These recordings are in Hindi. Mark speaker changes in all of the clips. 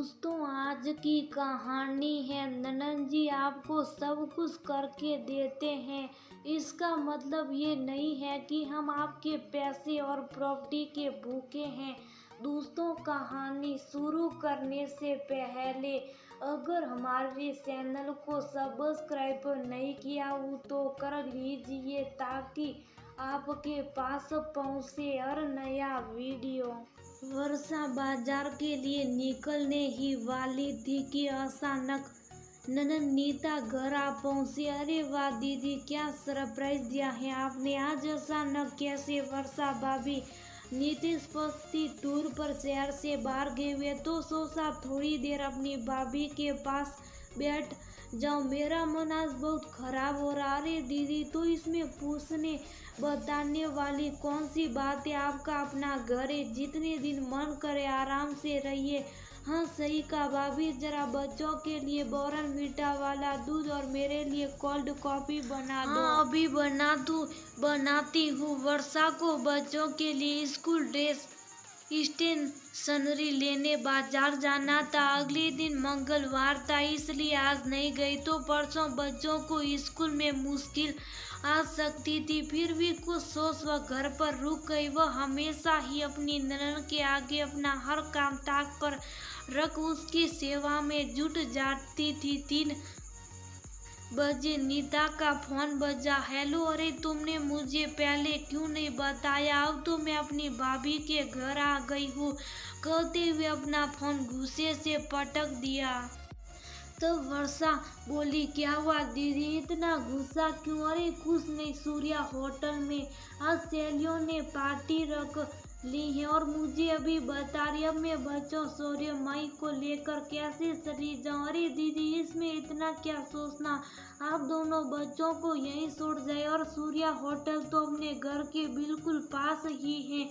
Speaker 1: दोस्तों, आज की कहानी है ननन जी आपको सब कुछ करके देते हैं। इसका मतलब ये नहीं है कि हम आपके पैसे और प्रॉपर्टी के भूखे हैं। दोस्तों, कहानी शुरू करने से पहले अगर हमारे चैनल को सब्सक्राइब नहीं किया हो तो कर लीजिए ताकि आपके पास पहुंचे हर नया वीडियो। वर्षा बाजार के लिए निकलने ही वाली थी कि अचानक ननन नीता घर आ पहुंची। अरे वाह दीदी, क्या सरप्राइज दिया है आपने आज अचानक कैसे? वर्षा भाभी नीतीश पति टूर पर शहर से बाहर गए हुए तो सोचा थोड़ी देर अपनी भाभी के पास बैठ जाओ। मेरा मन आज बहुत खराब हो रहा। अरे दीदी, तो इसमें पूछने बताने वाली कौन सी बात है? आपका अपना घर है, जितने दिन मन करे आराम से रहिए। हाँ सही कहा भाभी, जरा बच्चों के लिए बॉर्नविटा वाला दूध और मेरे लिए कोल्ड कॉफी बना दो। हाँ अभी बनाती हूँ। वर्षा को बच्चों के लिए स्कूल ड्रेस स्टेशनरी लेने बाजार जाना था। अगले दिन मंगलवार था इसलिए आज नहीं गई तो परसों बच्चों को स्कूल में मुश्किल आ सकती थी। फिर भी कुछ सोच वह घर पर रुक गई। वह हमेशा ही अपनी ननन के आगे अपना हर काम ताक पर रख उसकी सेवा में जुट जाती थी। 3 बजे नीता का फोन बजा। हेलो, अरे तुमने मुझे पहले क्यों नहीं बताया? अब तो मैं अपनी भाभी के घर आ गई हूँ, कहते हुए अपना फोन गुस्से से पटक दिया। तो वर्षा बोली, क्या हुआ दीदी, इतना गुस्सा क्यों? अरे कुछ नहीं, सूर्या होटल में आज सहेलियों ने पार्टी रख ली है और मुझे अभी बता रही। अब मैं बच्चों सूर्य माई को लेकर कैसे चली जाऊं? अरे दीदी, इसमें इतना क्या सोचना, आप दोनों बच्चों को यहीं छोड़ जाए। और सूर्या होटल तो अपने घर के बिल्कुल पास ही है,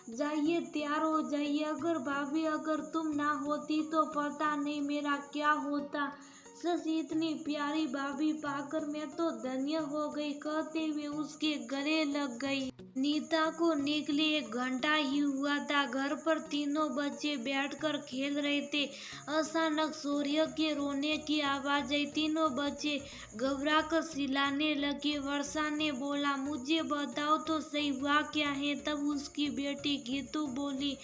Speaker 1: जाइए तैयार हो जाइए। अगर भाभी, अगर तुम ना होती तो पता नहीं मेरा क्या होता। सच इतनी प्यारी भाभी पाकर मैं तो धन्य हो गई, कहते हुए उसके गले लग गई। नीता को निकले 1 घंटा ही हुआ था। घर पर तीनों बच्चे बैठकर खेल रहे थे। अचानक सूर्य के रोने की आवाज आई। तीनों बच्चे घबरा कर चिल्लाने लगे। वर्षा ने बोला, मुझे बताओ तो सही हुआ क्या है? तब उसकी बेटी गीतू बोली,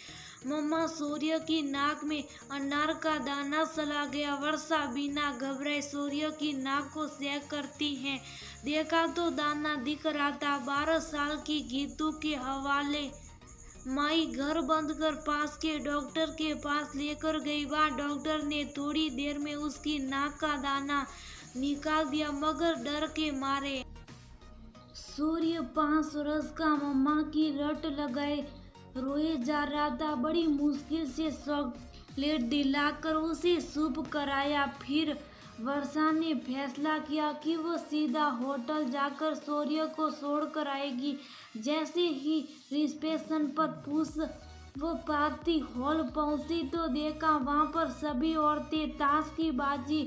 Speaker 1: मम्मा सूर्य की नाक में अनार का दाना चला गया। वर्षा बिना घबराए सूर्य की नाक को चेक करती है। देखा तो दाना दिख रहा था। 12 साल की गीतू के हवाले माई घर बंद कर पास के डॉक्टर के पास लेकर गई। वहाँ डॉक्टर ने थोड़ी देर में उसकी नाक का दाना निकाल दिया, मगर डर के मारे सूर्य 5 वर्ष का मम्मा की रट लगाए रोए जा रहा था। बड़ी मुश्किल से चॉकलेट दिलाकर उसे चुप कराया। फिर वर्षा ने फैसला किया कि वो सीधा होटल जाकर सूर्य को छोड़कर आएगी। जैसे ही रिसेप्शन पर वो पार्टी हॉल पहुंची तो देखा वहां पर सभी औरतें ताश की बाजी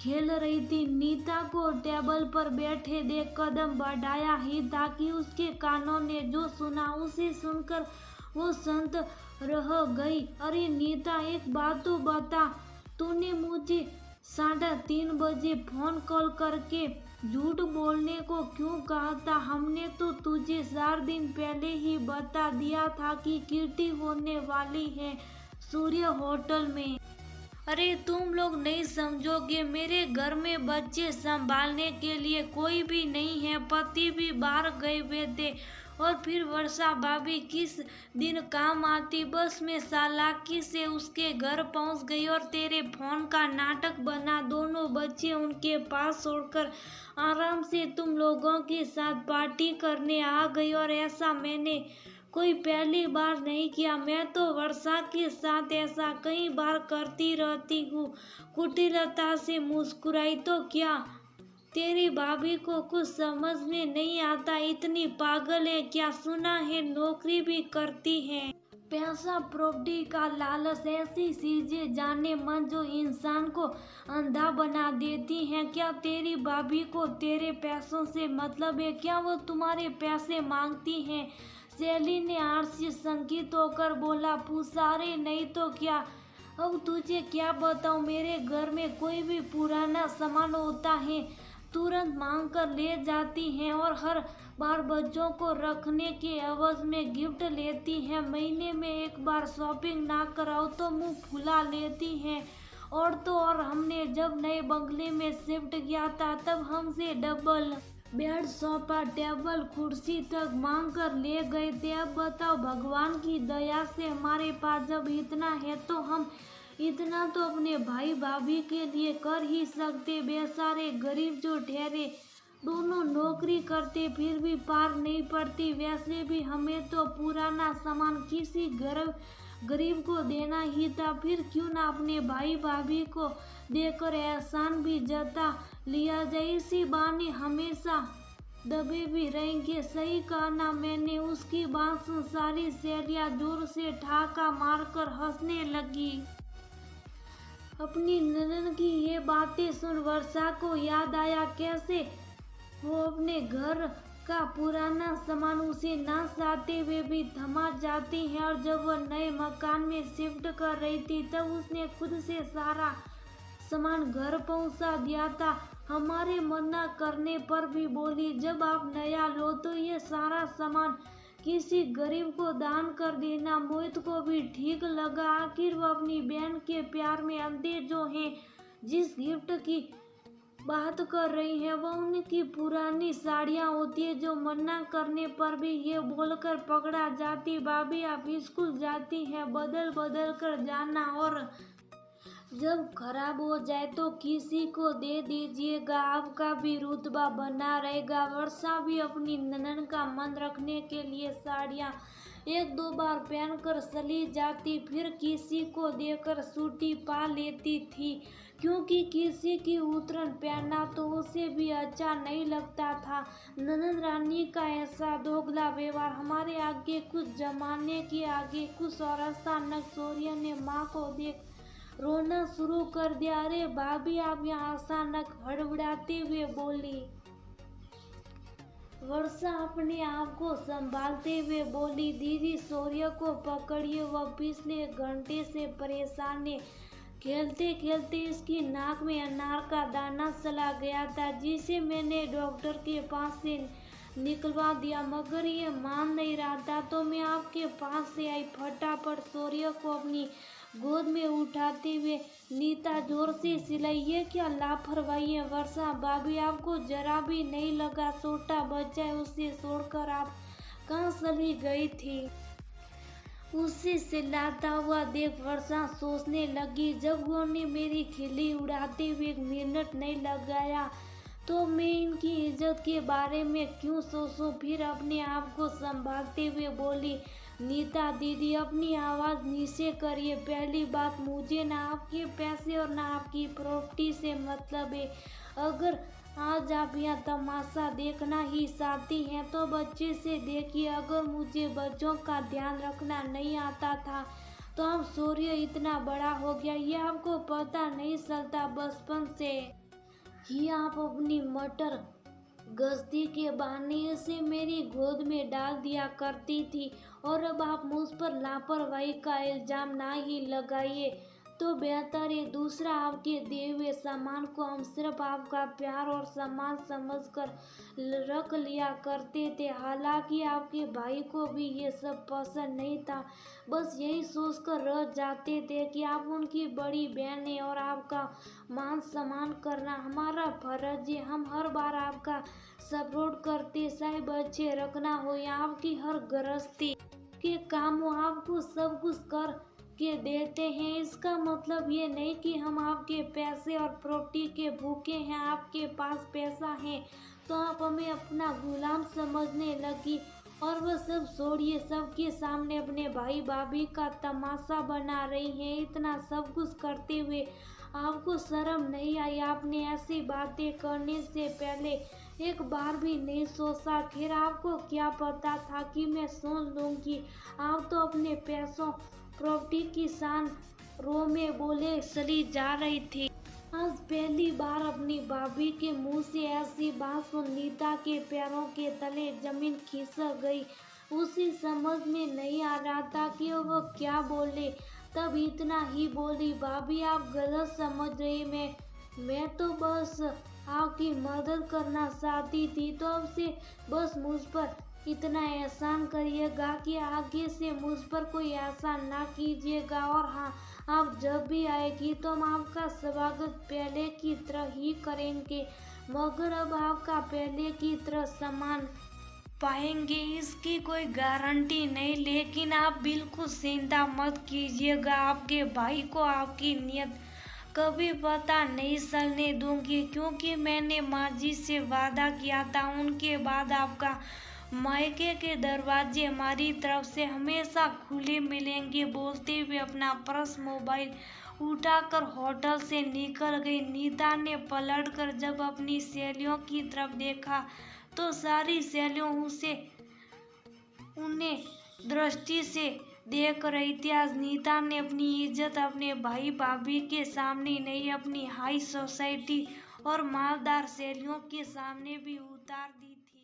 Speaker 1: खेल रही थी। नीता को टेबल पर बैठे देख कदम बढ़ाया ही ताकि उसके कानों ने जो सुना उसे सुनकर वो शांत रह गई। अरे नीता, एक बात तो बता, तूने मुझे 3:30 बजे फोन कॉल करके झूठ बोलने को क्यों कहा था? हमने तो तुझे 4 दिन पहले ही बता दिया था कि किटी होने वाली है सूर्य होटल में। अरे तुम लोग नहीं समझोगे, मेरे घर में बच्चे संभालने के लिए कोई भी नहीं है, पति भी बाहर गए हुए थे। और फिर वर्षा भाभी किस दिन काम आती? बस मैं चालाकी से उसके घर पहुंच गई और तेरे फोन का नाटक बना। दोनों बच्चे उनके पास छोड़कर आराम से तुम लोगों के साथ पार्टी करने आ गई। और ऐसा मैंने कोई पहली बार नहीं किया, मैं तो वर्षा के साथ ऐसा कई बार करती रहती हूँ। कुटिलता से मुस्कुराई। तो क्या तेरी भाभी को कुछ समझ में नहीं आता? इतनी पागल है क्या? सुना है नौकरी भी करती है। पैसा, प्रॉपर्टी का लालच, ऐसी चीजें जाने मन जो इंसान को अंधा बना देती हैं। क्या तेरी भाभी को तेरे पैसों से मतलब है? क्या वो तुम्हारे पैसे मांगती हैं? शैली ने आश्चर्यचकित होकर बोला, पूछा। अरे नहीं तो क्या, अब तुझे क्या बताऊं, मेरे घर में कोई भी पुराना सामान होता है तुरंत मांग कर ले जाती हैं और हर बार बच्चों को रखने के एवज में गिफ्ट लेती हैं। महीने में एक बार शॉपिंग ना कराओ तो मुंह फुला लेती हैं। और तो और हमने जब नए बंगले में शिफ्ट किया था तब हमसे डबल बेड, सोफा, टेबल, कुर्सी तक मांग कर ले गए थे। अब बताओ, भगवान की दया से हमारे पास जब इतना है तो हम इतना तो अपने भाई भाभी के लिए कर ही सकते। बेचारे गरीब जो ठहरे, दोनों नौकरी करते फिर भी पार नहीं पड़ती। वैसे भी हमें तो पुराना सामान किसी गरीब को देना ही था, फिर क्यों ना अपने भाई भाभी को देकर एहसान भी जता लिया जाए। इसी बहाने हमेशा दबे भी रहेंगे। सही कहा ना मैंने। उसकी बात सुन सारी सहेलियां जोर से ठहाका मारकर हंसने लगी। अपनी ननद की ये बातें सुन वर्षा को याद आया कैसे वो अपने घर का पुराना सामान उसे ना चाहते हुए भी थमा जाती है। और जब वह नए मकान में शिफ्ट कर रही थी तब उसने खुद से सारा सामान घर पहुंचा दिया था। हमारे मना करने पर भी बोली, जब आप नया लो तो ये सारा सामान किसी गरीब को दान कर देना। मोहित को भी ठीक लगा, आखिर वो अपनी बहन के प्यार में अंधे जो हैं। जिस गिफ्ट की बात कर रही है वह उनकी पुरानी साड़ियाँ होती है जो मना करने पर भी ये बोलकर पकड़ा जाती, भाभी आप स्कूल जाती हैं बदल बदल कर जाना और जब खराब हो जाए तो किसी को दे दीजिएगा, आपका भी रुतबा बना रहेगा। वर्षा भी अपनी ननद का मन रखने के लिए साड़ियाँ एक दो बार पहनकर चली जाती, फिर किसी को देकर छुट्टी पा लेती थी, क्योंकि किसी की उतरन पहनना तो उसे भी अच्छा नहीं लगता था। ननद रानी का ऐसा दोगला व्यवहार हमारे आगे कुछ जमाने के आगे कुछ और अचानक शौर्य ने माँ को देख रोना शुरू कर दिया। अरे भाभी आप यहाँ, अचानक हड़बड़ाते हुए बोली। वर्षा अपने आप को संभालते हुए बोली, दीदी शौर्य को पकड़िए, वह पिछले घंटे से परेशान है। खेलते खेलते इसकी नाक में अनार का दाना चला गया था जिसे मैंने डॉक्टर के पास से निकलवा दिया, मगर ये मान नहीं रहा था तो मैं आपके पास से आई। फटाफट शौर्य को अपनी गोद में उठाते हुए नीता जोर से चिल्लाई, ये क्या लापरवाही है वर्षा भाभी, आपको जरा भी नहीं लगा छोटा बच्चा है, उसे छोड़कर आप कहाँ चली गई थी। उसे चिल्लाता हुआ देख वर्षा सोचने लगी, जब उन्होंने मेरी खिल्ली उड़ाते हुए एक मिनट नहीं लगाया तो मैं इनकी इज्जत के बारे में क्यों सोचूं। फिर अपने आप को संभालते हुए बोली, नीता दीदी अपनी आवाज़ नीचे करिए। पहली बात, मुझे ना आपके पैसे और ना आपकी प्रॉपर्टी से मतलब है। अगर आज आप यहाँ तमाशा देखना ही चाहती हैं तो बच्चे से देखिए। अगर मुझे बच्चों का ध्यान रखना नहीं आता था तो अब शौर्य इतना बड़ा हो गया ये आपको पता नहीं चलता। बचपन से ही आप अपनी मटर गश्ती के बहाने से मेरी गोद में डाल दिया करती थी और अब आप मुझ पर लापरवाही का इल्ज़ाम ना ही लगाइए तो बेहतर है। दूसरा, आपके दिए हुए सामान को हम सिर्फ आपका प्यार और सम्मान समझकर रख लिया करते थे। हालांकि आपके भाई को भी ये सब पसंद नहीं था, बस यही सोचकर रह जाते थे कि आप उनकी बड़ी बहन हैं और आपका मान सम्मान करना हमारा फर्ज है। हम हर बार आपका सपोर्ट करते, चाहे बच्चे रखना हो या आपकी हर गृहस्थी के काम हो, आपको सब कुछ कर के देते हैं। इसका मतलब ये नहीं कि हम आपके पैसे और प्रॉपर्टी के भूखे हैं। आपके पास पैसा है तो आप हमें अपना गुलाम समझने लगी और वह सब छोड़िए, सबके सामने अपने भाई भाभी का तमाशा बना रही हैं। इतना सब कुछ करते हुए आपको शर्म नहीं आई? आपने ऐसी बातें करने से पहले एक बार भी नहीं सोचा? फिर आपको क्या पता था कि मैं सोच लूँगी? आप तो अपने पैसों प्रॉपर्टी की शान रो में बोले चली जा रही थी। आज पहली बार अपनी भाभी के मुंह से ऐसी बात सुन नीता के पैरों के तले जमीन खिसक गई। उसे समझ में नहीं आ रहा था कि वो क्या बोले। तब इतना ही बोली, भाभी आप गलत समझ रही, मैं तो बस आपकी मदद करना चाहती थी। तो अब से बस मुझ पर इतना एहसान करिएगा कि आगे से मुझ पर कोई एहसान ना कीजिएगा। और हाँ, आप जब भी आएगी तो हम आपका स्वागत पहले की तरह ही करेंगे, मगर अब आपका पहले की तरह सम्मान पाएंगे इसकी कोई गारंटी नहीं, लेकिन आप बिल्कुल चिंता मत कीजिएगा। आपके भाई को आपकी नीयत कभी पता नहीं चलने दूंगी, क्योंकि मैंने माँ जी से वादा किया था। उनके बाद आपका मायके के दरवाजे हमारी तरफ से हमेशा खुले मिलेंगे। बोलते हुए अपना पर्स मोबाइल उठाकर होटल से निकल गई। नीता ने पलटकर जब अपनी सहेलियों की तरफ देखा तो सारी सहेलियों उन्हें दृष्टि से देख रही थी। आज नीता ने अपनी इज्जत अपने भाई भाभी के सामने नहीं, अपनी हाई सोसाइटी और मालदार सहेलियों के सामने भी उतार दी थी।